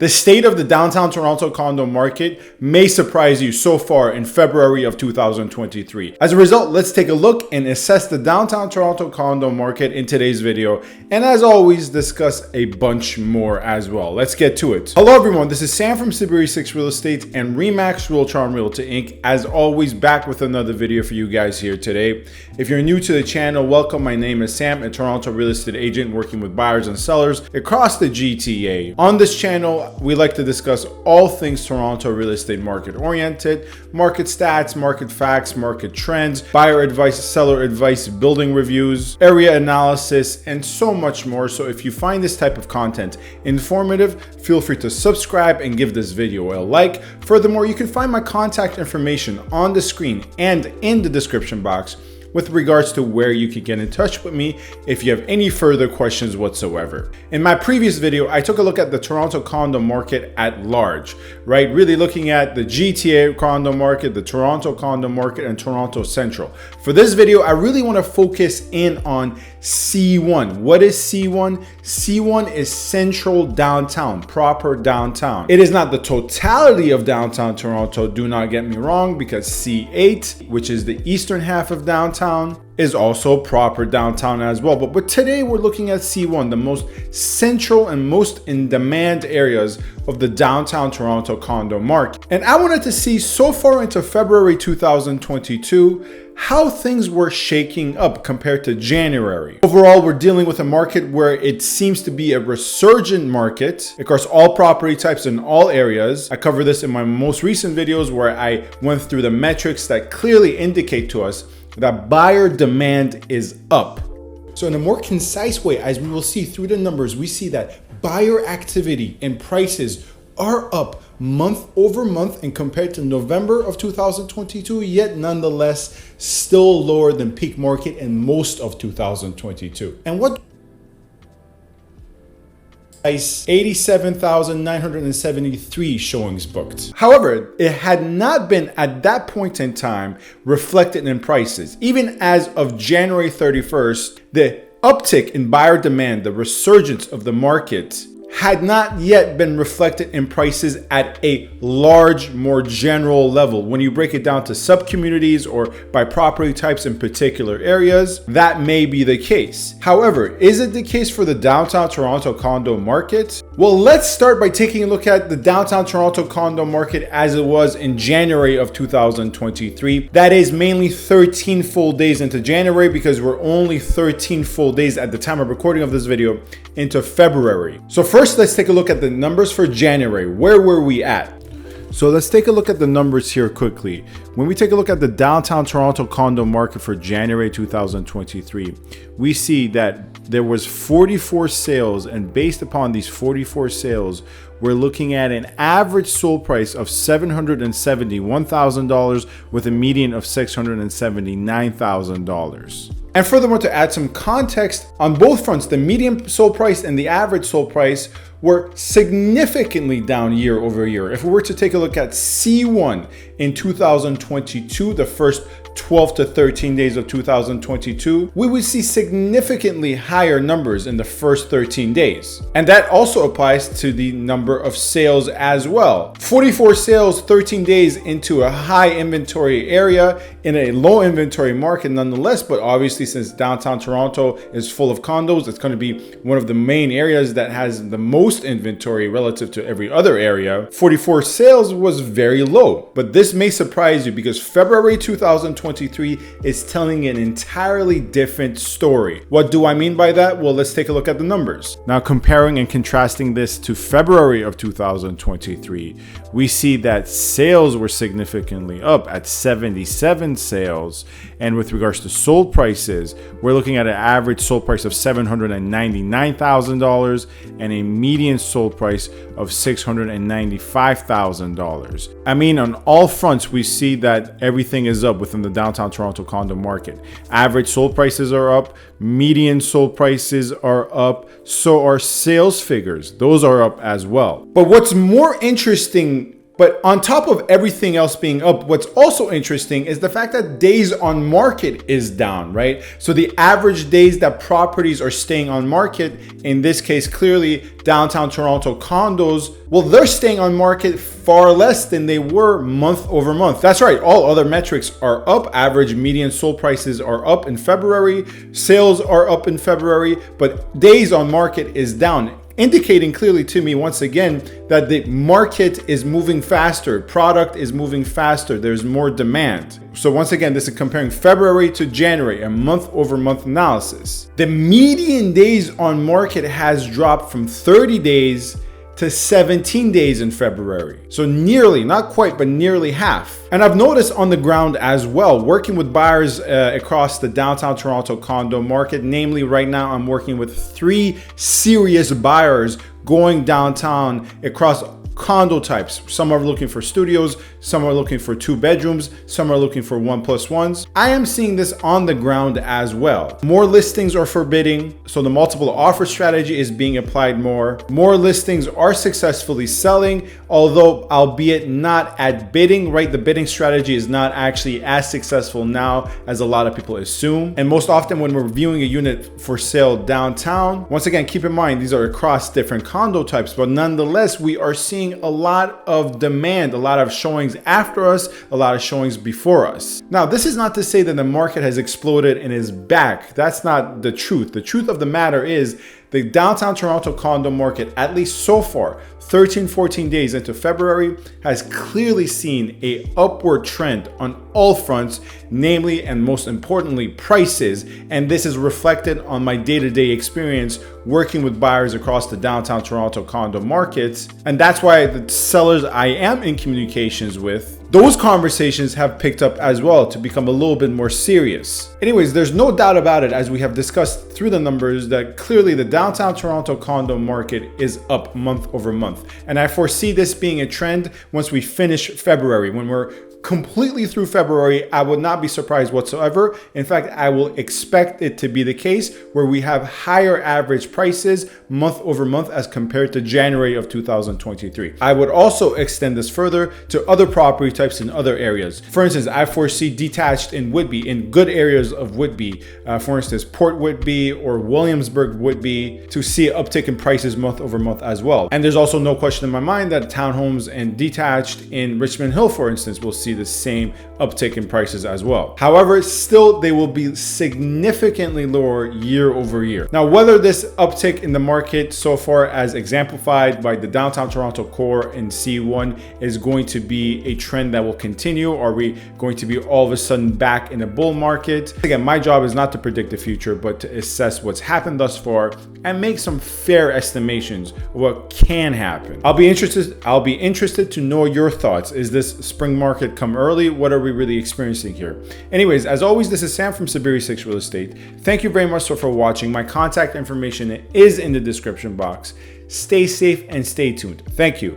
The state of the downtown Toronto condo market may surprise you so far in February of 2023. As a result, let's take a look and assess the downtown Toronto condo market in today's video. And as always, discuss a bunch more as well. Let's get to it. Hello everyone, this is Sam from SaberiSixRealEstate and Remax Realtron Realty Inc. As always, back with another video for you guys here today. If you're new to the channel, welcome. My name is Sam, a Toronto real estate agent working with buyers and sellers across the GTA. On this channel, we like to discuss all things Toronto real estate market oriented, market stats, market facts, market trends, buyer advice, seller advice, building reviews, area analysis, and so much more. So if you find this type of content informative, feel free to subscribe and give this video a like. Furthermore, you can find my contact information on the screen and in the description box with regards to where you can get in touch with me if you have any further questions whatsoever. In my previous video, I took a look at the Toronto condo market at large, right? Really looking at the GTA condo market, the Toronto condo market, and Toronto Central. For this video, I really want to focus in on C1. What is C1? C1 is central downtown, proper downtown. It is not the totality of downtown Toronto, do not get me wrong, because C8, which is the eastern half of downtown, is also proper downtown as well. But today we're looking at C1, the most central and most in demand areas of the downtown Toronto condo market. And I wanted to see so far into February 2022, how things were shaking up compared to January. Overall, we're dealing with a market where it seems to be a resurgent market across all property types in all areas. I cover this in my most recent videos where I went through the metrics that clearly indicate to us that buyer demand is up. So in a more concise way, as we will see through the numbers, we see that buyer activity and prices are up month over month and compared to November of 2022, yet nonetheless still lower than peak market in most of 2022. And what 87,973 showings booked. However, it had not been at that point in time reflected in prices. Even as of January 31st, the uptick in buyer demand, the resurgence of the market, had not yet been reflected in prices at a large, more general level. When you break it down to sub-communities or by property types in particular areas, that may be the case. However, is it the case for the downtown Toronto condo market? Well, let's start by taking a look at the downtown Toronto condo market as it was in January of 2023. That is mainly 13 full days into January, because we're only 13 full days at the time of recording of this video into February. So first, let's take a look at the numbers for January. Where were we at? So let's take a look at the numbers here quickly. When we take a look at the downtown Toronto condo market for January 2023, we see that there was 44 sales, and based upon these 44 sales, we're looking at an average sold price of $771,000 with a median of $679,000. And furthermore, to add some context on both fronts, the median sold price and the average sold price were significantly down year over year. If we were to take a look at C1 in 2022, the first 12 to 13 days of 2022, we would see significantly higher numbers in the first 13 days. And that also applies to the number of sales as well. 44 sales, 13 days into a high inventory area in a low inventory market nonetheless, but obviously since downtown Toronto is full of condos, it's going to be one of the main areas that has the most inventory relative to every other area. 44 sales was very low, but this may surprise you because February 2023 is telling an entirely different story. What do I mean by that? Well, let's take a look at the numbers. Now, comparing and contrasting this to February of 2023, we see that sales were significantly up at 77 sales. And with regards to sold prices, we're looking at an average sold price of $799,000 and a median sold price of $695,000. I mean, on all fronts, we see that everything is up within the downtown Toronto condo market. Average sold prices are up, median sold prices are up, so are sales figures. Those are up as well. But what's more interesting But on top of everything else being up, what's also interesting is the fact that days on market is down, right? So the average days that properties are staying on market, in this case, clearly downtown Toronto condos, well, they're staying on market far less than they were month over month. That's right, all other metrics are up. Average median sold prices are up in February. Sales are up in February, but days on market is down, indicating clearly to me once again that the market is moving faster, product is moving faster, there's more demand. So once again, this is comparing February to January, a month over month analysis. The median days on market has dropped from 30 days to 17 days in February. So nearly, not quite, but nearly half. And I've noticed on the ground as well, working with buyers across the downtown Toronto condo market, namely right now I'm working with 3 serious buyers going downtown across condo types. Some are looking for studios, some are looking for 2 bedrooms, some are looking for 1+1s. I am seeing this on the ground as well. More listings are for bidding, so the multiple offer strategy is being applied more. More listings are successfully selling, although albeit not at bidding, right? The bidding strategy is not actually as successful now as a lot of people assume. And most often when we're viewing a unit for sale downtown, once again, keep in mind, these are across different condo types, but nonetheless, we are seeing a lot of demand, a lot of showings after us, a lot of showings before us. Now, this is not to say that the market has exploded and is back. That's not the truth. The truth of the matter is the downtown Toronto condo market, at least so far, 13-14 days into February, has clearly seen a upward trend on all fronts, namely and most importantly, prices. And this is reflected on my day-to-day experience working with buyers across the downtown Toronto condo markets. And that's why the sellers I am in communications with, those conversations have picked up as well to become a little bit more serious. Anyways, there's no doubt about it, as we have discussed through the numbers, that clearly the downtown Toronto condo market is up month over month. And I foresee this being a trend once we finish February. When we're completely through February, I would not be surprised whatsoever. In fact, I will expect it to be the case where we have higher average prices month over month as compared to January of 2023. I would also extend this further to other property types in other areas. For instance, I foresee detached in Whitby, in good areas of Whitby, for instance, Port Whitby or Williamsburg Whitby, to see an uptick in prices month over month as well. And there's also no question in my mind that townhomes and detached in Richmond Hill, for instance, will see the same uptick in prices as well. However, still they will be significantly lower year over year. Now, whether this uptick in the market so far as exemplified by the downtown Toronto core in C1 is going to be a trend that will continue, or are we going to be all of a sudden back in a bull market? Again, my job is not to predict the future, but to assess what's happened thus far and make some fair estimations of what can happen. I'll be interested to know your thoughts. Is this spring market come early? What are we really experiencing here? Anyways, as always, this is Sam from Saberi Real Estate. Thank you very much for watching. My contact information is in the description box. Stay safe and stay tuned. Thank you.